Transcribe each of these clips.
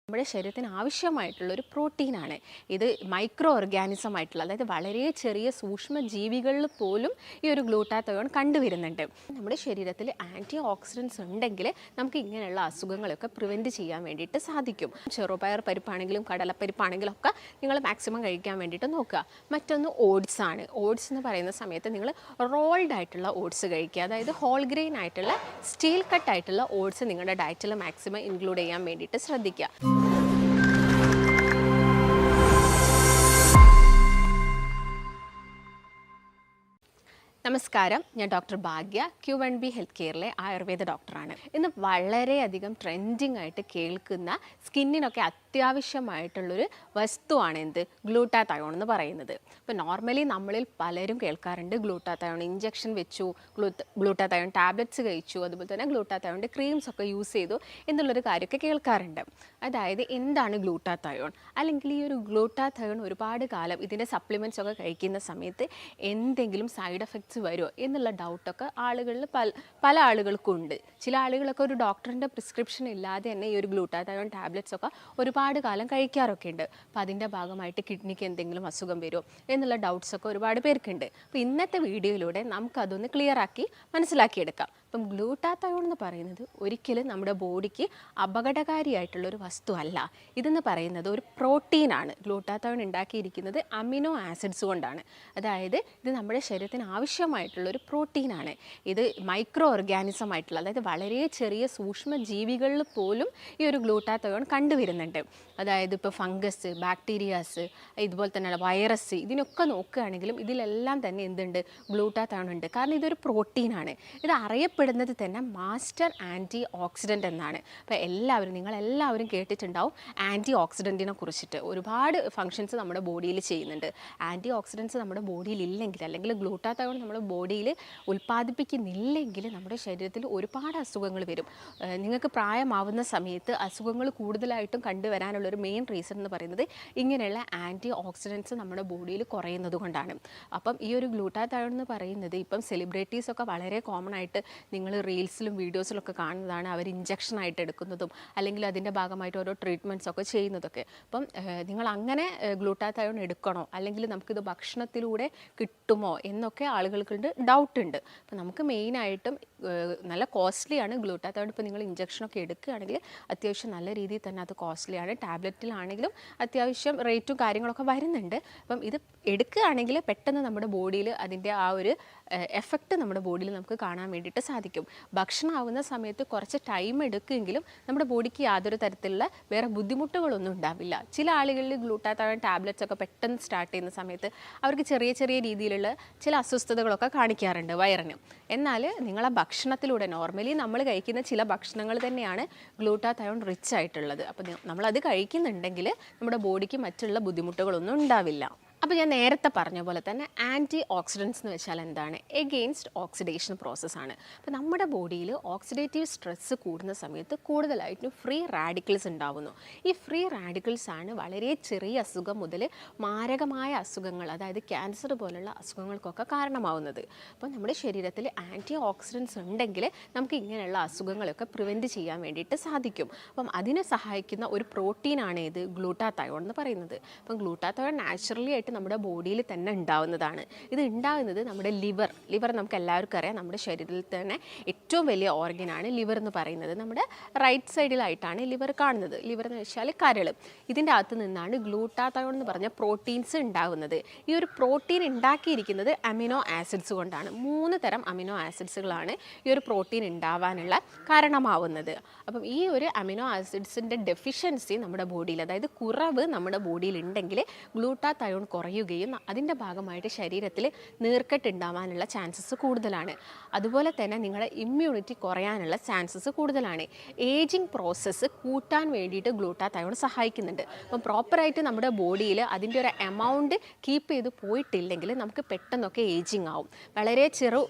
നമ്മുടെ ശരീരത്തിന് ആവശ്യമായിട്ടുള്ള ഒരു പ്രോട്ടീനാണ്. ഇത് മൈക്രോ ഓർഗാനിസം ആയിട്ടുള്ള, അതായത് വളരെ ചെറിയ സൂക്ഷ്മ ജീവികളിൽ പോലും ഈ ഒരു ഗ്ലൂട്ടാത്തയോൺ കണ്ടുവരുന്നുണ്ട്. നമ്മുടെ ശരീരത്തിൽ ആൻറ്റി ഓക്സിഡൻസ് ഉണ്ടെങ്കിൽ നമുക്ക് ഇങ്ങനെയുള്ള അസുഖങ്ങളൊക്കെ പ്രിവെൻറ്റ് ചെയ്യാൻ വേണ്ടിയിട്ട് സാധിക്കും. ചെറുപയർ പരിപ്പാണെങ്കിലും കടലപ്പരിപ്പാണെങ്കിലും ഒക്കെ നിങ്ങൾ മാക്സിമം കഴിക്കാൻ വേണ്ടിയിട്ട് നോക്കുക. മറ്റൊന്ന് ഓട്സ് ആണ്. ഓട്സ് എന്ന് പറയുന്ന സമയത്ത് നിങ്ങൾ റോൾഡ് ആയിട്ടുള്ള ഓട്സ് കഴിക്കുക, അതായത് ഹോൾ ഗ്രെയിൻ ആയിട്ടുള്ള സ്റ്റീൽ കട്ട് ആയിട്ടുള്ള ഓട്സ് നിങ്ങളുടെ ഡയറ്റിൽ മാക്സിമം ഇൻക്ലൂഡ് ചെയ്യാൻ വേണ്ടിയിട്ട് ശ്രദ്ധിക്കുക. നമസ്കാരം, ഞാൻ ഡോക്ടർ ഭാഗ്യ, Q1B ഹെൽത്ത് കെയറിലെ ആയുർവേദ ഡോക്ടറാണ്. ഇന്ന് വളരെയധികം ട്രെൻഡിങ് ആയിട്ട് കേൾക്കുന്ന സ്കിന്നിനൊക്കെ അത്യാവശ്യമായിട്ടുള്ളൊരു വസ്തുവാണ് ഗ്ലൂട്ടാത്തയോൺ എന്ന് പറയുന്നത്. ഇപ്പോൾ നോർമലി നമ്മളിൽ പലരും കേൾക്കാറുണ്ട് ഗ്ലൂട്ടാത്തയോൺ ഇഞ്ചക്ഷൻ വെച്ചു, ഗ്ലൂട്ടാത്തയോൺ ടാബ്ലറ്റ്സ് കഴിച്ചു, അതുപോലെ തന്നെ ഗ്ലൂട്ടാത്തയോണിൻ്റെ ക്രീംസ് ഒക്കെ യൂസ് ചെയ്തു എന്നുള്ളൊരു കാര്യമൊക്കെ കേൾക്കാറുണ്ട്. അതായത് എന്താണ് ഗ്ലൂട്ടാത്തയോൺ, അല്ലെങ്കിൽ ഈ ഒരു ഗ്ലൂട്ടാത്തയോൺ ഒരുപാട് കാലം ഇതിൻ്റെ സപ്ലിമെൻറ്റ്സ് ഒക്കെ കഴിക്കുന്ന സമയത്ത് എന്തെങ്കിലും സൈഡ് എഫക്ട്സ് വരുമോ എന്നുള്ള ഡൗട്ടൊക്കെ ആളുകളിൽ പല ആളുകൾക്കും ഉണ്ട്. ചില ആളുകളൊക്കെ ഒരു ഡോക്ടറിൻ്റെ പ്രിസ്ക്രിപ്ഷൻ ഇല്ലാതെ തന്നെ ഈ ഒരു ഗ്ലൂട്ടാത്തയോൺ ടാബ്ലറ്റ്സ് ഒക്കെ ഒരുപാട് കാലം കഴിക്കാറൊക്കെ ഉണ്ട്. അപ്പോൾ അതിൻ്റെ ഭാഗമായിട്ട് കിഡ്നിക്ക് എന്തെങ്കിലും അസുഖം വരുമോ എന്നുള്ള ഡൗട്ട്സൊക്കെ ഒരുപാട് പേർക്കുണ്ട്. അപ്പോൾ ഇന്നത്തെ വീഡിയോയിലൂടെ നമുക്കതൊന്ന് ക്ലിയർ ആക്കി മനസ്സിലാക്കിയെടുക്കാം. അപ്പം ഗ്ലൂട്ടാത്തയോൺ എന്ന് പറയുന്നത് ഒരിക്കലും നമ്മുടെ ബോഡിക്ക് അപകടകാരിയായിട്ടുള്ളൊരു വസ്തു അല്ല. ഇതെന്ന് പറയുന്നത് ഒരു പ്രോട്ടീനാണ്. ഗ്ലൂട്ടാത്തയോൺ ഉണ്ടാക്കിയിരിക്കുന്നത് അമിനോ ആസിഡ്സ് കൊണ്ടാണ്. അതായത് ഇത് നമ്മുടെ ശരീരത്തിന് ആവശ്യമായിട്ടുള്ളൊരു പ്രോട്ടീനാണ്. ഇത് മൈക്രോ ഓർഗാനിസം ആയിട്ടുള്ള, അതായത് വളരെ ചെറിയ സൂക്ഷ്മ ജീവികളിൽ പോലും ഈ ഒരു ഗ്ലൂട്ടാത്തയോൺ കണ്ടുവരുന്നുണ്ട്. അതായത് ഇപ്പോൾ ഫംഗസ്, ബാക്ടീരിയാസ്, ഇതുപോലെ തന്നെ വൈറസ്, ഇതിനൊക്കെ നോക്കുകയാണെങ്കിലും ഇതിലെല്ലാം തന്നെ എന്തുണ്ട്, ഗ്ലൂട്ടാത്തയോൺ ഉണ്ട്. കാരണം ഇതൊരു പ്രോട്ടീനാണ്. ഇത് അറിയപ്പെടുന്നത് തന്നെ മാസ്റ്റർ ആൻറ്റി ഓക്സിഡൻ്റ് എന്നാണ്. അപ്പോൾ നിങ്ങളെല്ലാവരും കേട്ടിട്ടുണ്ടാവും ആൻറ്റി ഓക്സിഡൻറ്റിനെ കുറിച്ചിട്ട്. ഒരുപാട് ഫങ്ഷൻസ് നമ്മുടെ ബോഡിയിൽ ചെയ്യുന്നുണ്ട്. ആൻറ്റി ഓക്സിഡൻസ് നമ്മുടെ ബോഡിയിൽ ഇല്ലെങ്കിൽ, അല്ലെങ്കിൽ ഗ്ലൂട്ടാത്തയോൺ നമ്മുടെ ബോഡിയിൽ ഉൽപ്പാദിപ്പിക്കുന്നില്ലെങ്കിൽ നമ്മുടെ ശരീരത്തിൽ ഒരുപാട് അസുഖങ്ങൾ വരും. നിങ്ങൾക്ക് പ്രായമാവുന്ന സമയത്ത് അസുഖങ്ങൾ കൂടുതലായിട്ടും കണ്ടുവരാനുള്ളൊരു മെയിൻ റീസൺ എന്ന് പറയുന്നത് ഇങ്ങനെയുള്ള ആൻറ്റി ഓക്സിഡൻസ് നമ്മുടെ ബോഡിയിൽ കുറയുന്നത് കൊണ്ടാണ്. അപ്പം ഈ ഒരു ഗ്ലൂട്ടാത്തയോൺ എന്ന് പറയുന്നത് ഇപ്പം സെലിബ്രിറ്റീസൊക്കെ വളരെ കോമൺ ആയിട്ട് നിങ്ങൾ റീൽസിലും വീഡിയോസിലൊക്കെ കാണുന്നതാണ്. അവർ ഇഞ്ചക്ഷനായിട്ട് എടുക്കുന്നതും അല്ലെങ്കിൽ അതിൻ്റെ ഭാഗമായിട്ട് ഓരോ ട്രീറ്റ്മെൻറ്റ്സ് ഒക്കെ ചെയ്യുന്നതൊക്കെ. അപ്പം നിങ്ങൾ അങ്ങനെ ഗ്ലൂട്ടാത്തയോൺ എടുക്കണോ, അല്ലെങ്കിൽ നമുക്കിത് ഭക്ഷണത്തിലൂടെ കിട്ടുമോ എന്നൊക്കെ ആളുകൾക്കുണ്ട് ഡൗട്ടുണ്ട്. അപ്പം നമുക്ക് മെയിനായിട്ടും നല്ല കോസ്റ്റ്ലിയാണ് ഗ്ലൂട്ടാത്തയോൺ. ഇപ്പോൾ നിങ്ങൾ ഇഞ്ചക്ഷനൊക്കെ എടുക്കുകയാണെങ്കിൽ അത്യാവശ്യം നല്ല രീതിയിൽ തന്നെ അത് കോസ്റ്റ്ലിയാണ്. ടാബ്ലറ്റിലാണെങ്കിലും അത്യാവശ്യം റേറ്റും കാര്യങ്ങളൊക്കെ വരുന്നുണ്ട്. അപ്പം ഇത് എടുക്കുകയാണെങ്കിൽ പെട്ടെന്ന് നമ്മുടെ ബോഡിയിൽ അതിൻ്റെ ആ ഒരു എഫക്റ്റ് നമ്മുടെ ബോഡിയിൽ നമുക്ക് കാണാൻ വേണ്ടിയിട്ട് സാധിക്കും. ഭക്ഷണം ആവുന്ന സമയത്ത് കുറച്ച് ടൈം എടുക്കുമെങ്കിലും നമ്മുടെ ബോഡിക്ക് യാതൊരു തരത്തിലുള്ള വേറെ ബുദ്ധിമുട്ടുകളൊന്നും ഉണ്ടാവില്ല. ചില ആളുകളിൽ ഗ്ലൂട്ടാത്തയോൺ ടാബ്ലറ്റ്സ് ഒക്കെ പെട്ടെന്ന് സ്റ്റാർട്ട് ചെയ്യുന്ന സമയത്ത് അവർക്ക് ചെറിയ ചെറിയ രീതിയിലുള്ള ചില അസ്വസ്ഥതകളൊക്കെ കാണിക്കാറുണ്ട് വയറിന്. എന്നാൽ നിങ്ങളെ ഭക്ഷണത്തിലൂടെ നോർമലി നമ്മൾ കഴിക്കുന്ന ചില ഭക്ഷണങ്ങൾ തന്നെയാണ് ഗ്ലൂട്ടാത്തയോൺ റിച്ച് ആയിട്ടുള്ളത്. അപ്പോൾ നമ്മളത് കഴിക്കുന്നുണ്ടെങ്കിൽ നമ്മുടെ ബോഡിക്ക് മറ്റുള്ള ബുദ്ധിമുട്ടുകളൊന്നും ഉണ്ടാവില്ല. അപ്പോൾ ഞാൻ നേരത്തെ പറഞ്ഞ പോലെ തന്നെ ആൻറ്റി ഓക്സിഡൻസ് എന്ന് വെച്ചാൽ എന്താണ്, എഗെയിൻസ്റ്റ് ഓക്സിഡേഷൻ പ്രോസസ്സാണ്. അപ്പോൾ നമ്മുടെ ബോഡിയിൽ ഓക്സിഡേറ്റീവ് സ്ട്രെസ്സ് കൂടുന്ന സമയത്ത് കൂടുതലായിട്ടും ഫ്രീ റാഡിക്കൽസ് ഉണ്ടാവുന്നു. ഈ ഫ്രീ റാഡിക്കൽസ് ആണ് വളരെ ചെറിയ അസുഖം മുതൽ മാരകമായ അസുഖങ്ങൾ, അതായത് ക്യാൻസർ പോലുള്ള അസുഖങ്ങൾക്കൊക്കെ കാരണമാവുന്നത്. അപ്പോൾ നമ്മുടെ ശരീരത്തിൽ ആൻറ്റി ഓക്സിഡൻസ് ഉണ്ടെങ്കിൽ നമുക്ക് ഇങ്ങനെയുള്ള അസുഖങ്ങളൊക്കെ പ്രിവെൻറ്റ് ചെയ്യാൻ വേണ്ടിയിട്ട് സാധിക്കും. അപ്പം അതിനെ സഹായിക്കുന്ന ഒരു പ്രോട്ടീനാണ് ഇത് ഗ്ലൂട്ടാത്തയോൺ എന്ന് പറയുന്നത്. അപ്പം ഗ്ലൂട്ടാത്തയോൺ നാച്ചുറലി ആയിട്ട് നമ്മുടെ ബോഡിയിൽ തന്നെ ഉണ്ടാവുന്നതാണ്. ഇത് ഉണ്ടാകുന്നത് നമ്മുടെ ലിവർ നമുക്ക് എല്ലാവർക്കും അറിയാം, നമ്മുടെ ശരീരത്തിൽ തന്നെ ഏറ്റവും വലിയ ഓർഗനാണ് ലിവർ എന്ന് പറയുന്നത്. നമ്മുടെ റൈറ്റ് സൈഡിലായിട്ടാണ് ലിവർ കാണുന്നത്. ലിവർ എന്ന് വെച്ചാൽ കരൾ. ഇതിൻ്റെ അകത്ത് നിന്നാണ് ഗ്ലൂട്ടാത്തയോൺ എന്ന് പറഞ്ഞ പ്രോട്ടീൻസ് ഉണ്ടാകുന്നത്. ഈ ഒരു പ്രോട്ടീൻ ഉണ്ടാക്കിയിരിക്കുന്നത് അമിനോ ആസിഡ്സ് കൊണ്ടാണ്. 3 തരം അമിനോ ആസിഡ്സുകളാണ് ഈ ഒരു പ്രോട്ടീൻ ഉണ്ടാവാനുള്ള കാരണമാവുന്നത്. അപ്പം ഈ ഒരു അമിനോ ആസിഡ്സിൻ്റെ ഡെഫിഷ്യൻസി നമ്മുടെ ബോഡിയിൽ, അതായത് കുറവ് നമ്മുടെ ബോഡിയിൽ ഉണ്ടെങ്കിൽ ഗ്ലൂട്ടാത്തയോൺ കുറയുകയും അതിൻ്റെ ഭാഗമായിട്ട് ശരീരത്തിൽ നീർക്കെട്ട് ഉണ്ടാവാനുള്ള ചാൻസസ് കൂടുതലാണ്. അതുപോലെ തന്നെ നിങ്ങളുടെ ഇമ്മ്യൂണിറ്റി കുറയാനുള്ള ചാൻസസ് കൂടുതലാണ്. ഏജിങ് പ്രോസസ്സ് കൂട്ടാൻ വേണ്ടിയിട്ട് ഗ്ലൂട്ടാത്തയോൺ സഹായിക്കുന്നുണ്ട്. അപ്പം പ്രോപ്പറായിട്ട് നമ്മുടെ ബോഡിയിൽ അതിൻ്റെ ഒരു എമൗണ്ട് കീപ്പ് ചെയ്ത് പോയിട്ടില്ലെങ്കിൽ നമുക്ക് പെട്ടെന്നൊക്കെ ഏജിങ് ആവും. വളരെ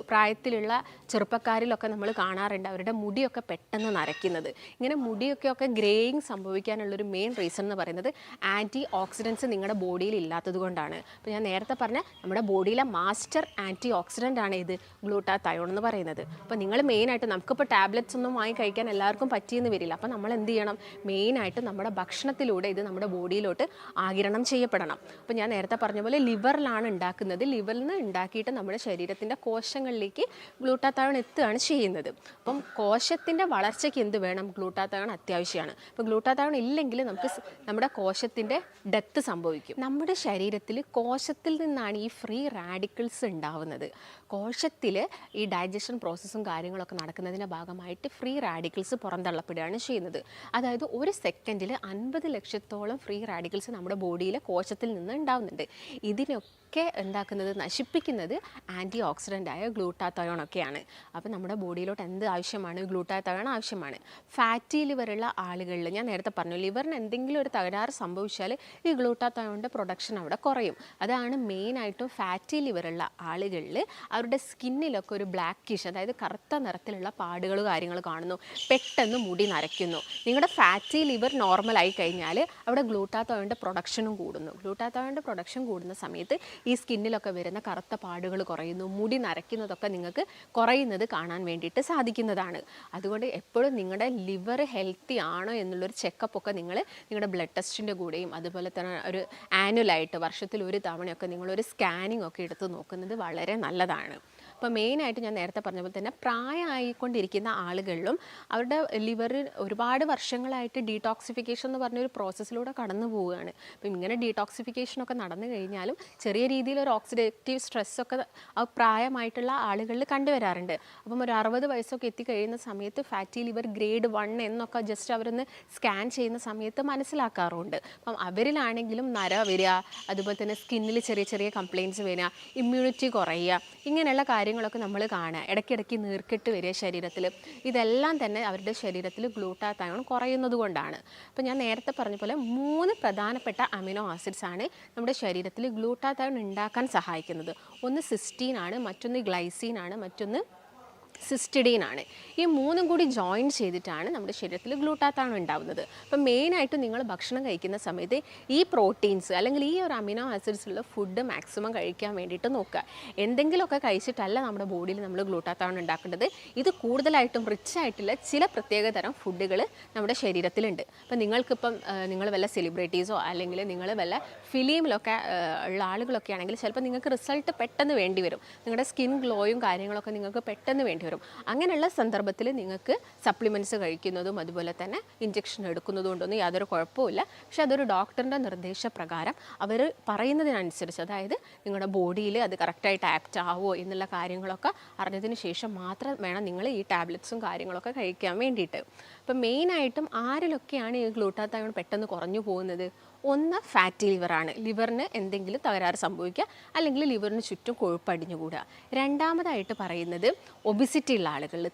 പ്രായത്തിലുള്ള ചെറുപ്പക്കാരിലൊക്കെ നമ്മൾ കാണാറുണ്ട് അവരുടെ മുടിയൊക്കെ പെട്ടെന്ന് നരയ്ക്കുന്നത്. ഇങ്ങനെ മുടിയൊക്കെ ഗ്രേയിങ് സംഭവിക്കാനുള്ളൊരു മെയിൻ റീസൺ എന്ന് പറയുന്നത് ആൻറ്റി ഓക്സിഡൻസ് നിങ്ങളുടെ ബോഡിയിൽ ഇല്ലാത്തത് കൊണ്ടാണ്. അതുകൊണ്ടാണ്. അപ്പോൾ ഞാൻ നേരത്തെ പറഞ്ഞ നമ്മുടെ ബോഡിയിലെ മാസ്റ്റർ ആൻറ്റി ഓക്സിഡൻ്റ് ആണ് ഇത് ഗ്ലൂട്ടാതയോൺ എന്ന് പറയുന്നത്. അപ്പോൾ നിങ്ങൾ മെയിനായിട്ട് നമുക്കിപ്പോൾ ടാബ്ലറ്റ്സ് ഒന്നും വാങ്ങി കഴിക്കാൻ എല്ലാവർക്കും പറ്റിയെന്ന് വരില്ല. അപ്പോൾ നമ്മൾ എന്ത് ചെയ്യണം, മെയിനായിട്ട് നമ്മുടെ ഭക്ഷണത്തിലൂടെ ഇത് നമ്മുടെ ബോഡിയിലോട്ട് ആഗിരണം ചെയ്യപ്പെടണം. അപ്പോൾ ഞാൻ നേരത്തെ പറഞ്ഞ പോലെ ലിവറിലാണ് ഉണ്ടാക്കുന്നത്. ലിവറിൽ നിന്ന് ഉണ്ടാക്കിയിട്ട് നമ്മുടെ ശരീരത്തിൻ്റെ കോശങ്ങളിലേക്ക് ഗ്ലൂട്ടാതയോൺ എത്തുകയാണ് ചെയ്യുന്നത്. അപ്പം കോശത്തിൻ്റെ വളർച്ചയ്ക്ക് എന്ത് വേണം, ഗ്ലൂട്ടാതയോൺ അത്യാവശ്യമാണ്. അപ്പോൾ ഗ്ലൂട്ടാതയോൺ ഇല്ലെങ്കിൽ നമുക്ക് നമ്മുടെ കോശത്തിൻ്റെ ഡെത്ത് സംഭവിക്കും. നമ്മുടെ ശരീരത്തിൽ കോശത്തിൽ നിന്നാണ് ഈ ഫ്രീ റാഡിക്കിൾസ് ഉണ്ടാവുന്നത്. കോശത്തിൽ ഈ ഡൈജഷൻ പ്രോസസ്സും കാര്യങ്ങളൊക്കെ നടക്കുന്നതിൻ്റെ ഭാഗമായിട്ട് ഫ്രീ റാഡിക്കിൾസ് പുറന്തള്ളപ്പെടുകയാണ് ചെയ്യുന്നത്. അതായത് ഒരു സെക്കൻഡിൽ 50 ലക്ഷത്തോളം ഫ്രീ റാഡിക്കിൾസ് നമ്മുടെ ബോഡിയിലെ കോശത്തിൽ നിന്ന് ഉണ്ടാവുന്നുണ്ട്. ഇതിനൊക്കെ ഉണ്ടാക്കുന്നത്, നശിപ്പിക്കുന്നത് ആൻറ്റി ഓക്സിഡൻ്റായ ഗ്ലൂട്ടാതയോൺ ഒക്കെയാണ്. അപ്പോൾ നമ്മുടെ ബോഡിയിലോട്ട് എന്ത് ആവശ്യമാണ്, ഗ്ലൂട്ടാതയോൺ ആവശ്യമാണ്. ഫാറ്റി ലിവറുള്ള ആളുകളിൽ ഞാൻ നേരത്തെ പറഞ്ഞു, ലിവറിന് എന്തെങ്കിലും ഒരു തകരാറ് സംഭവിച്ചാൽ ഈ ഗ്ലൂട്ടാതയോണിൻ്റെ പ്രൊഡക്ഷൻ അവിടെ കുറയും. അതാണ് മെയിനായിട്ടും ഫാറ്റി ലിവറുള്ള ആളുകളിൽ അവരുടെ സ്കിന്നിലൊക്കെ ഒരു ബ്ലാക്കിഷ്, അതായത് കറുത്ത നിറത്തിലുള്ള പാടുകൾ കാര്യങ്ങൾ കാണുന്നു, പെട്ടെന്ന് മുടി നരയ്ക്കുന്നു. നിങ്ങളുടെ ഫാറ്റി ലിവർ നോർമലായി കഴിഞ്ഞാൽ അവിടെ ഗ്ലൂട്ടാതയോണിൻ്റെ പ്രൊഡക്ഷനും കൂടുന്നു. ഗ്ലൂട്ടാതയോണിൻ്റെ പ്രൊഡക്ഷൻ കൂടുന്ന സമയത്ത് ഈ സ്കിന്നിലൊക്കെ വരുന്ന കറുത്ത പാടുകൾ കുറയുന്നു, മുടി നരയ്ക്കുന്നതൊക്കെ നിങ്ങൾക്ക് കുറയുന്നത് കാണാൻ വേണ്ടിയിട്ട് സാധിക്കുന്നതാണ്. അതുകൊണ്ട് എപ്പോഴും നിങ്ങളുടെ ലിവർ ഹെൽത്തി ആണോ എന്നുള്ളൊരു ചെക്കപ്പൊക്കെ നിങ്ങൾ നിങ്ങളുടെ ബ്ലഡ് ടെസ്റ്റിൻ്റെ കൂടെയും അതുപോലെ തന്നെ ഒരു ആനുവലായിട്ട് വർഷത്തിൽ ഒരു തവണയൊക്കെ നിങ്ങളൊരു സ്കാനിങ് ഒക്കെ എടുത്ത് നോക്കുന്നത് വളരെ നല്ലതാണ്. അപ്പോൾ മെയിനായിട്ട് ഞാൻ നേരത്തെ പറഞ്ഞ പോലെ തന്നെ പ്രായമായിക്കൊണ്ടിരിക്കുന്ന ആളുകളിലും അവരുടെ ലിവറിൽ ഒരുപാട് വർഷങ്ങളായിട്ട് ഡീടോക്സിഫിക്കേഷൻ എന്ന് പറഞ്ഞൊരു പ്രോസസ്സിലൂടെ കടന്നു പോവുകയാണ്. അപ്പം ഇങ്ങനെ ഡീടോക്സിഫിക്കേഷനൊക്കെ നടന്നു കഴിഞ്ഞാലും ചെറിയ രീതിയിലൊരു ഓക്സിഡേറ്റീവ് സ്ട്രെസ്സൊക്കെ ആ പ്രായമായിട്ടുള്ള ആളുകളിൽ കണ്ടുവരാറുണ്ട്. അപ്പം ഒരു 60 വയസ്സൊക്കെ എത്തിക്കഴിയുന്ന സമയത്ത് ഫാറ്റി ലിവർ ഗ്രേഡ് 1 എന്നൊക്കെ ജസ്റ്റ് അവരൊന്ന് സ്കാൻ ചെയ്യുന്ന സമയത്ത് മനസ്സിലാക്കാറുണ്ട്. അപ്പം അവരിലാണെങ്കിലും നര വരിക, അതുപോലെ തന്നെ സ്കിന്നിൽ ചെറിയ ചെറിയ കംപ്ലയിൻറ്റ്സ് വരിക, ഇമ്മ്യൂണിറ്റി കുറയുക, ഇങ്ങനെയുള്ള കാര്യങ്ങളൊക്കെ നമ്മൾ കാണുക. ഇടയ്ക്കിടയ്ക്ക് നീർക്കെട്ട് വരിക ശരീരത്തിൽ. ഇതെല്ലാം തന്നെ അവരുടെ ശരീരത്തിൽ ഗ്ലൂട്ടാതയോൺ കുറയുന്നത് കൊണ്ടാണ്. അപ്പോൾ ഞാൻ നേരത്തെ പറഞ്ഞ പോലെ 3 പ്രധാനപ്പെട്ട അമിനോ ആസിഡ്സ് ആണ് നമ്മുടെ ശരീരത്തിൽ ഗ്ലൂട്ടാതയോൺ ഉണ്ടാക്കാൻ സഹായിക്കുന്നത്. ഒന്ന് സിസ്റ്റീൻ ആണ്, മറ്റൊന്ന് ഗ്ലൈസീൻ ആണ്, മറ്റൊന്ന് സിസ്റ്റഡീൻ ആണ്. ഈ 3ഉം കൂടി ജോയിൻ ചെയ്തിട്ടാണ് നമ്മുടെ ശരീരത്തിൽ ഗ്ലൂട്ടാതയോൺ ഉണ്ടാകുന്നത്. അപ്പം മെയിനായിട്ട് നിങ്ങൾ ഭക്ഷണം കഴിക്കുന്ന സമയത്ത് ഈ പ്രോട്ടീൻസ് അല്ലെങ്കിൽ ഈ ഒരു അമിനോ ആസിഡ്സ് ഉള്ള ഫുഡ് മാക്സിമം കഴിക്കാൻ വേണ്ടിയിട്ട് നോക്കുക. എന്തെങ്കിലുമൊക്കെ കഴിച്ചിട്ടല്ല നമ്മുടെ ബോഡിയിൽ നമ്മൾ ഗ്ലൂട്ടാതയോൺ ഉണ്ടാക്കേണ്ടത്. ഇത് കൂടുതലായിട്ടും റിച്ച് ആയിട്ടുള്ള ചില പ്രത്യേക തരം ഫുഡുകൾ നമ്മുടെ ശരീരത്തിലുണ്ട്. അപ്പം നിങ്ങൾക്കിപ്പം നിങ്ങൾ വല്ല സെലിബ്രിറ്റീസോ അല്ലെങ്കിൽ നിങ്ങൾ വല്ല ഫിലിമിലൊക്കെ ഉള്ള ആളുകളൊക്കെ ആണെങ്കിൽ ചിലപ്പോൾ നിങ്ങൾക്ക് റിസൾട്ട് പെട്ടെന്ന് വേണ്ടി വരും. നിങ്ങളുടെ സ്കിൻ ഗ്ലോയും കാര്യങ്ങളൊക്കെ നിങ്ങൾക്ക് പെട്ടെന്ന് വേണ്ടി വരും. അങ്ങനെയുള്ള സന്ദർഭത്തിൽ നിങ്ങൾക്ക് സപ്ലിമെൻറ്റ്സ് കഴിക്കുന്നതും അതുപോലെ തന്നെ ഇഞ്ചക്ഷൻ എടുക്കുന്നതും കൊണ്ടൊന്നും യാതൊരു കുഴപ്പമില്ല. പക്ഷേ അതൊരു ഡോക്ടറിൻ്റെ നിർദ്ദേശപ്രകാരം അവർ പറയുന്നതിനനുസരിച്ച്, അതായത് നിങ്ങളുടെ ബോഡിയിൽ അത് കറക്റ്റായിട്ട് ആക്റ്റ് ആവുമോ എന്നുള്ള കാര്യങ്ങളൊക്കെ അറിഞ്ഞതിന് ശേഷം മാത്രം വേണം നിങ്ങൾ ഈ ടാബ്ലറ്റ്സും കാര്യങ്ങളൊക്കെ കഴിക്കാൻ വേണ്ടിയിട്ട്. അപ്പം മെയിനായിട്ടും ആരിലൊക്കെയാണ് ഈ ഗ്ലൂട്ടാതയോൺ പെട്ടെന്ന് കുറഞ്ഞു പോകുന്നത്? ഒന്ന് ഫാറ്റി ലിവറാണ്. ലിവറിന് എന്തെങ്കിലും തകരാറ് സംഭവിക്കുക അല്ലെങ്കിൽ ലിവറിന് ചുറ്റും കൊഴുപ്പടിഞ്ഞുകൂടുക. രണ്ടാമതായിട്ട് പറയുന്നത് ഒബിസിറ്റി ഉള്ള ആളുകളിൽ,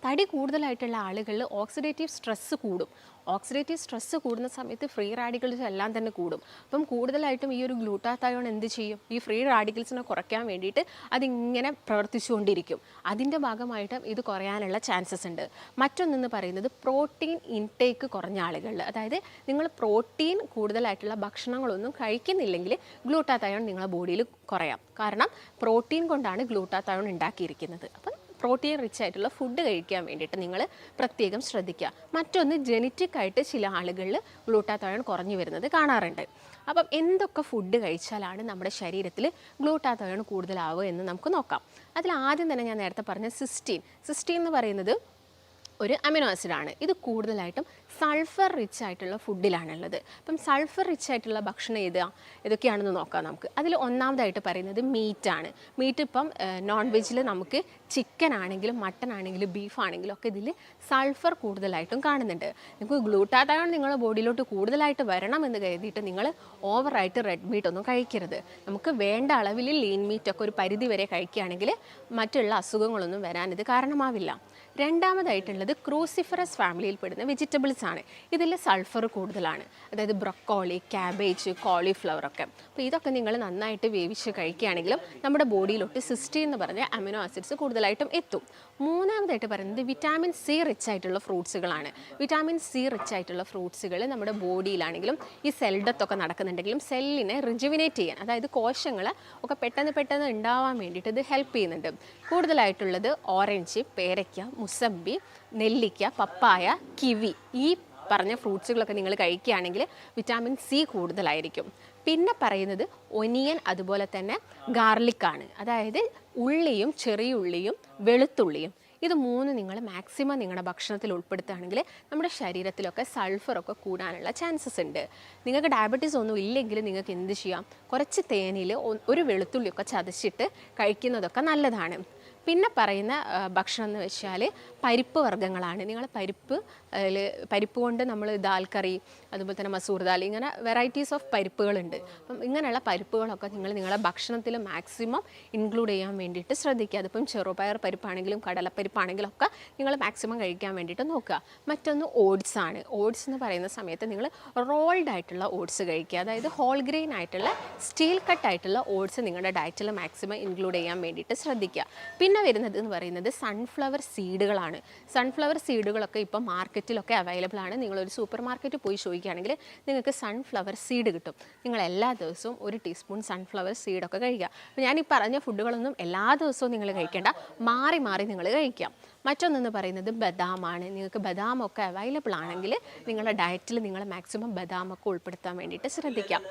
തടി കൂടുതലായിട്ടുള്ള ആളുകളിൽ ഓക്സിഡേറ്റീവ് സ്ട്രെസ്സ് കൂടും. ഓക്സിഡേറ്റീവ് സ്ട്രെസ്സ് കൂടുന്ന സമയത്ത് ഫ്രീ റാഡിക്കൽസ് എല്ലാം തന്നെ കൂടും. അപ്പം കൂടുതലായിട്ടും ഈ ഒരു ഗ്ലൂട്ടാതയോൺ എന്ത് ചെയ്യും, ഈ ഫ്രീ റാഡിക്കൽസിനെ കുറയ്ക്കാൻ വേണ്ടിയിട്ട് അതിങ്ങനെ പ്രവർത്തിച്ചുകൊണ്ടിരിക്കും. അതിൻ്റെ ഭാഗമായിട്ട് ഇത് കുറയാനുള്ള ചാൻസസ് ഉണ്ട്. മറ്റൊന്നെന്ന് പറയുന്നത് പ്രോട്ടീൻ ഇൻടേക്ക് കുറഞ്ഞ ആളുകളിൽ, അതായത് നിങ്ങൾ പ്രോട്ടീൻ കൂടുതലായിട്ടുള്ള ഭക്ഷണങ്ങളൊന്നും കഴിക്കുന്നില്ലെങ്കിൽ ഗ്ലൂട്ടാതയോൺ നിങ്ങളുടെ ബോഡിയിൽ കുറയാം. കാരണം പ്രോട്ടീൻ കൊണ്ടാണ് ഗ്ലൂട്ടാതയോൺ ഉണ്ടാക്കിയിരിക്കുന്നത്. അപ്പം പ്രോട്ടീൻ റിച്ച് ആയിട്ടുള്ള ഫുഡ് കഴിക്കാൻ വേണ്ടിയിട്ട് നിങ്ങൾ പ്രത്യേകം ശ്രദ്ധിക്കുക. മറ്റൊന്ന് ജനറ്റിക് ആയിട്ട് ചില ആളുകളിൽ ഗ്ലൂട്ടാതയോൺ കുറഞ്ഞു വരുന്നത് കാണാറുണ്ട്. അപ്പം എന്തൊക്കെ ഫുഡ് കഴിച്ചാലാണ് നമ്മുടെ ശരീരത്തിൽ ഗ്ലൂട്ടാതയോൺ കൂടുതലാവുക എന്ന് നമുക്ക് നോക്കാം. അതിൽ ആദ്യം തന്നെ ഞാൻ നേരത്തെ പറഞ്ഞ സിസ്റ്റീൻ എന്ന് പറയുന്നത് ഒരു അമിനോ ആസിഡാണ്. ഇത് കൂടുതലായിട്ടും സൾഫർ റിച്ച് ആയിട്ടുള്ള ഫുഡിലാണുള്ളത്. അപ്പം സൾഫർ റിച്ച് ആയിട്ടുള്ള ഭക്ഷണം ഏതൊക്കെയാണെന്ന് നോക്കാം നമുക്ക്. അതിൽ ഒന്നാമതായിട്ട് പറയുന്നത് മീറ്റാണ്. മീറ്റ് ഇപ്പം നോൺ വെജിൽ നമുക്ക് ചിക്കൻ ആണെങ്കിലും മട്ടൺ ആണെങ്കിലും ബീഫ് ആണെങ്കിലും ഒക്കെ ഇതിൽ സൾഫർ കൂടുതലായിട്ടും കാണുന്നുണ്ട്. നിങ്ങൾക്ക് ഗ്ലൂട്ടാതയോൺ നിങ്ങളുടെ ബോഡിയിലോട്ട് കൂടുതലായിട്ട് വരണം എന്ന് കരുതിയിട്ട് നിങ്ങൾ ഓവറായിട്ട് റെഡ് മീറ്റ് ഒന്നും കഴിക്കരുത്. നമുക്ക് വേണ്ട അളവിൽ ലീൻ മീറ്റൊക്കെ ഒരു പരിധി വരെ കഴിക്കുകയാണെങ്കിൽ മറ്റുള്ള അസുഖങ്ങളൊന്നും വരാൻ ഇത് കാരണമാവില്ല. രണ്ടാമതായിട്ടുള്ളത് ക്രൂസിഫറസ് ഫാമിലിയിൽ പെടുന്ന വെജിറ്റബിൾസ് ആണ്. ഇതിൽ സൾഫർ കൂടുതലാണ്, അതായത് ബ്രൊക്കോളി, ക്യാബേജ്, കോളിഫ്ലവർ ഒക്കെ. അപ്പോൾ ഇതൊക്കെ നിങ്ങൾ നന്നായിട്ട് വേവിച്ച് കഴിക്കുകയാണെങ്കിലും നമ്മുടെ ബോഡിയിലോട്ട് സിസ്റ്റീൻ എന്ന് പറഞ്ഞ അമിനോ ആസിഡ്സ് കൂടുതലായിട്ടും എത്തും. മൂന്നാമതായിട്ട് പറയുന്നത് വിറ്റാമിൻ സി റിച്ച് ആയിട്ടുള്ള ഫ്രൂട്ട്സുകളാണ്. വിറ്റാമിൻ സി റിച്ച് ആയിട്ടുള്ള ഫ്രൂട്ട്സുകൾ നമ്മുടെ ബോഡിയിലാണെങ്കിലും ഈ സെൽ ഡെത്തൊക്കെ നടക്കുന്നുണ്ടെങ്കിലും സെല്ലിനെ റിജുവിനേറ്റ് ചെയ്യാൻ, അതായത് കോശങ്ങൾ ഒക്കെ പെട്ടെന്ന് ഉണ്ടാവാൻ വേണ്ടിയിട്ട് ഇത് ഹെൽപ്പ് ചെയ്യുന്നുണ്ട്. കൂടുതലായിട്ടുള്ളത് ഓറഞ്ച്, പേരയ്ക്ക, മുസമ്പി, നെല്ലിക്ക, പപ്പായ, കിവി, ഈ പറഞ്ഞ ഫ്രൂട്ട്സുകളൊക്കെ നിങ്ങൾ കഴിക്കുകയാണെങ്കിൽ വിറ്റാമിൻ സി കൂടുതലായിരിക്കും. പിന്നെ പറയുന്നത് ഒനിയൻ, അതുപോലെ തന്നെ ഗാർലിക്കാണ്, അതായത് ഉള്ളിയും, ചെറിയ ഉള്ളിയും, വെളുത്തുള്ളിയും. ഇത് മൂന്ന് നിങ്ങൾ മാക്സിമം നിങ്ങളുടെ ഭക്ഷണത്തിൽ ഉൾപ്പെടുത്തുകയാണെങ്കിൽ നമ്മുടെ ശരീരത്തിലൊക്കെ സൾഫറൊക്കെ കൂടാനുള്ള ചാൻസസ് ഉണ്ട്. നിങ്ങൾക്ക് ഡയബറ്റീസ് ഒന്നും ഇല്ലെങ്കിൽ നിങ്ങൾക്ക് എന്ത് ചെയ്യാം, കുറച്ച് തേനിൽ ഒരു വെളുത്തുള്ളിയൊക്കെ ചതച്ചിട്ട് കഴിക്കുന്നതൊക്കെ നല്ലതാണ്. പിന്നെ പറയുന്ന ഭക്ഷണം എന്ന് വെച്ചാൽ പരിപ്പ് വർഗ്ഗങ്ങളാണ്. നിങ്ങൾ പരിപ്പ് കൊണ്ട് നമ്മൾ ദാൽ കറി, അതുപോലെ തന്നെ മസൂർ ദാൽ, ഇങ്ങനെ വെറൈറ്റീസ് ഓഫ് പരിപ്പുകളുണ്ട്. അപ്പം ഇങ്ങനെയുള്ള പരിപ്പുകളൊക്കെ നിങ്ങളുടെ ഭക്ഷണത്തിൽ മാക്സിമം ഇൻക്ലൂഡ് ചെയ്യാൻ വേണ്ടിയിട്ട് ശ്രദ്ധിക്കുക. അതിപ്പം ചെറുപയർ പരിപ്പാണെങ്കിലും കടലപ്പരിപ്പാണെങ്കിലും ഒക്കെ നിങ്ങൾ മാക്സിമം കഴിക്കാൻ വേണ്ടിയിട്ട് നോക്കുക. മറ്റൊന്ന് ഓട്സ് ആണ്. ഓട്സ് എന്ന് പറയുന്ന സമയത്ത് നിങ്ങൾ റോൾഡ് ആയിട്ടുള്ള ഓട്സ് കഴിക്കുക, അതായത് ഹോൾ ഗ്രെയിൻ ആയിട്ടുള്ള സ്റ്റീൽ കട്ട് ആയിട്ടുള്ള ഓട്സ് നിങ്ങളുടെ ഡയറ്റിൽ മാക്സിമം ഇൻക്ലൂഡ് ചെയ്യാൻ വേണ്ടിയിട്ട് ശ്രദ്ധിക്കുക. പിന്നെ വരുന്നത് എന്ന് പറയുന്നത് സൺഫ്ലവർ സീഡുകളാണ്. സൺഫ്ലവർ സീഡുകളൊക്കെ ഇപ്പം മാർക്കറ്റിലൊക്കെ അവൈലബിൾ ആണ്. നിങ്ങളൊരു സൂപ്പർ മാർക്കറ്റിൽ പോയി ചോദിക്കുകയാണെങ്കിൽ നിങ്ങൾക്ക് സൺഫ്ലവർ സീഡ് കിട്ടും. നിങ്ങൾ എല്ലാ ദിവസവും ഒരു ടീസ്പൂൺ സൺഫ്ലവർ സീഡൊക്കെ കഴിക്കുക. അപ്പോൾ ഞാൻ ഈ പറഞ്ഞ ഫുഡുകളൊന്നും എല്ലാ ദിവസവും നിങ്ങൾ കഴിക്കേണ്ട, മാറി മാറി നിങ്ങൾ കഴിക്കാം. മറ്റൊന്നെന്ന് പറയുന്നത് ബദാമാണ്. നിങ്ങൾക്ക് ബദാമൊക്കെ അവൈലബിൾ ആണെങ്കിൽ നിങ്ങളുടെ ഡയറ്റിൽ നിങ്ങൾ മാക്സിമം ബദാമൊക്കെ ഉൾപ്പെടുത്താൻ വേണ്ടിയിട്ട് ശ്രദ്ധിക്കാം.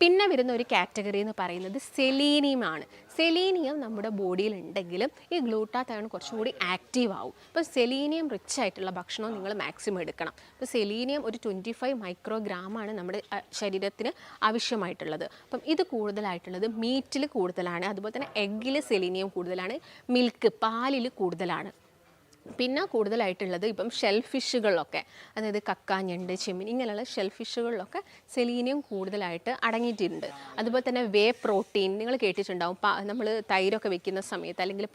പിന്നെ വരുന്ന ഒരു കാറ്റഗറി എന്ന് പറയുന്നത് സെലീനിയമാണ്. സെലീനിയം നമ്മുടെ ബോഡിയിൽ ഉണ്ടെങ്കിലും ഈ ഗ്ലൂട്ടാത്തയോൺ കുറച്ചും കൂടി ആക്റ്റീവ് ആവും. അപ്പോൾ സെലീനിയം റിച്ച് ആയിട്ടുള്ള ഭക്ഷണം നിങ്ങൾ മാക്സിമം എടുക്കണം. അപ്പോൾ സെലീനിയം ഒരു 25 മൈക്രോഗ്രാമാണ് നമ്മുടെ ശരീരത്തിന് ആവശ്യമായിട്ടുള്ളത്. അപ്പം ഇത് കൂടുതലായിട്ടുള്ളത് മീറ്റിൽ കൂടുതലാണ്, അതുപോലെ തന്നെ എഗ്ഗിൽ സെലീനിയം കൂടുതലാണ്, മിൽക്ക്, പാലിൽ കൂടുതലാണ്. പിന്നെ കൂടുതലായിട്ടുള്ളത് ഇപ്പം ഷെൽഫിഷുകളിലൊക്കെ, അതായത് കക്കാഞ്ഞണ്ട്, ചെമ്മീൻ, ഇങ്ങനെയുള്ള ഷെൽഫിഷുകളിലൊക്കെ സെലീനിയം കൂടുതലായിട്ട് അടങ്ങിയിട്ടുണ്ട്. അതുപോലെ തന്നെ വേ പ്രോട്ടീൻ നിങ്ങൾ കേട്ടിട്ടുണ്ടാവും. നമ്മൾ തൈരൊക്കെ വെക്കുന്ന സമയത്ത്, അല്ലെങ്കിൽ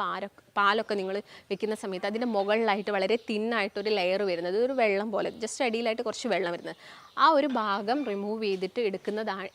പാലൊക്കെ നിങ്ങൾ വെക്കുന്ന സമയത്ത് അതിൻ്റെ മുകളിലായിട്ട് വളരെ തിന്നായിട്ടൊരു ലെയർ വരുന്നത്, ഒരു വെള്ളം പോലെ, ജസ്റ്റ് അടിയിലായിട്ട് കുറച്ച് വെള്ളം വരുന്നത്, ആ ഒരു ഭാഗം റിമൂവ് ചെയ്തിട്ട്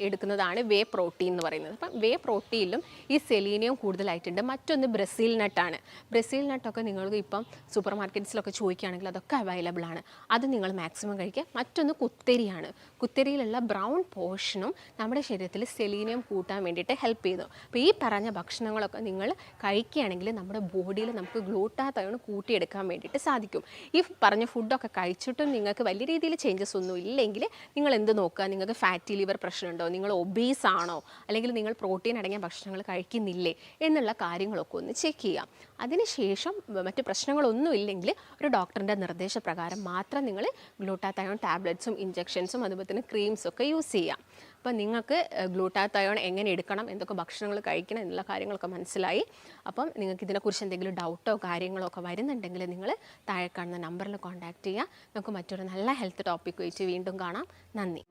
എടുക്കുന്നതാണ് വേ പ്രോട്ടീൻ എന്ന് പറയുന്നത്. അപ്പം വേ പ്രോട്ടീനിലും ഈ സെലീനിയം കൂടുതലായിട്ടുണ്ട്. മറ്റൊന്ന് ബ്രസീൽ നട്ടാണ്. ബ്രസീൽ നട്ടൊക്കെ നിങ്ങൾക്ക് ഇപ്പം സൂപ്പർ മാർക്കറ്റ്സിലൊക്കെ ചോദിക്കുകയാണെങ്കിൽ അതൊക്കെ അവൈലബിൾ ആണ്. അത് നിങ്ങൾ മാക്സിമം കഴിക്കുക. മറ്റൊന്ന് കുത്തരിയാണ്. കുത്തരിയിലുള്ള ബ്രൗൺ പോർഷനും നമ്മുടെ ശരീരത്തിൽ സെലീനിയം കൂട്ടാൻ വേണ്ടിയിട്ട് ഹെൽപ്പ് ചെയ്യുന്നു. അപ്പോൾ ഈ പറഞ്ഞ ഭക്ഷണങ്ങളൊക്കെ നിങ്ങൾ കഴിക്കുകയാണെങ്കിൽ നമ്മുടെ ബോഡിയിൽ നമുക്ക് ഗ്ലൂട്ടാത്തയോൺ കൂട്ടിയെടുക്കാൻ വേണ്ടിയിട്ട് സാധിക്കും. ഈ പറഞ്ഞ ഫുഡൊക്കെ കഴിച്ചിട്ടും നിങ്ങൾക്ക് വലിയ രീതിയിൽ ചേഞ്ചസ് ഒന്നും ഇല്ലെങ്കിൽ നിങ്ങൾ എന്ത് നോക്കുക, നിങ്ങൾക്ക് ഫാറ്റി ലിവർ പ്രശ്നമുണ്ടോ, നിങ്ങൾ ഒബീസ് ആണോ, അല്ലെങ്കിൽ നിങ്ങൾ പ്രോട്ടീൻ അടങ്ങിയ ഭക്ഷണങ്ങൾ കഴിക്കുന്നില്ലേ എന്നുള്ള കാര്യങ്ങളൊക്കെ ഒന്ന് ചെക്ക് ചെയ്യാം. അതിനുശേഷം മറ്റ് പ്രശ്നങ്ങളൊന്നും ഇല്ലെങ്കിൽ ഒരു ഡോക്ടറിൻ്റെ നിർദ്ദേശപ്രകാരം മാത്രം നിങ്ങൾ ഗ്ലൂട്ടാത്തയോൺ ടാബ്ലറ്റ്സും ഇഞ്ചെക്ഷൻസും അതുപോലെ തന്നെ ക്രീംസൊക്കെ യൂസ് ചെയ്യാം. അപ്പോൾ നിങ്ങൾക്ക് ഗ്ലൂട്ടാത്തയോൺ എങ്ങനെ എടുക്കണം, എന്തൊക്കെ ഭക്ഷണങ്ങൾ കഴിക്കണം എന്നുള്ള കാര്യങ്ങളൊക്കെ മനസ്സിലായി. അപ്പം നിങ്ങൾക്ക് ഇതിനെക്കുറിച്ച് എന്തെങ്കിലും ഡൗട്ടോ കാര്യങ്ങളോ ഒക്കെ വരുന്നുണ്ടെങ്കിൽ നിങ്ങൾ താഴെ കാണുന്ന നമ്പറിൽ കോൺടാക്റ്റ് ചെയ്യുക. നമുക്ക് മറ്റൊരു നല്ല ഹെൽത്ത് ടോപ്പിക് വെച്ച് വീണ്ടും കാണാം. നന്ദി.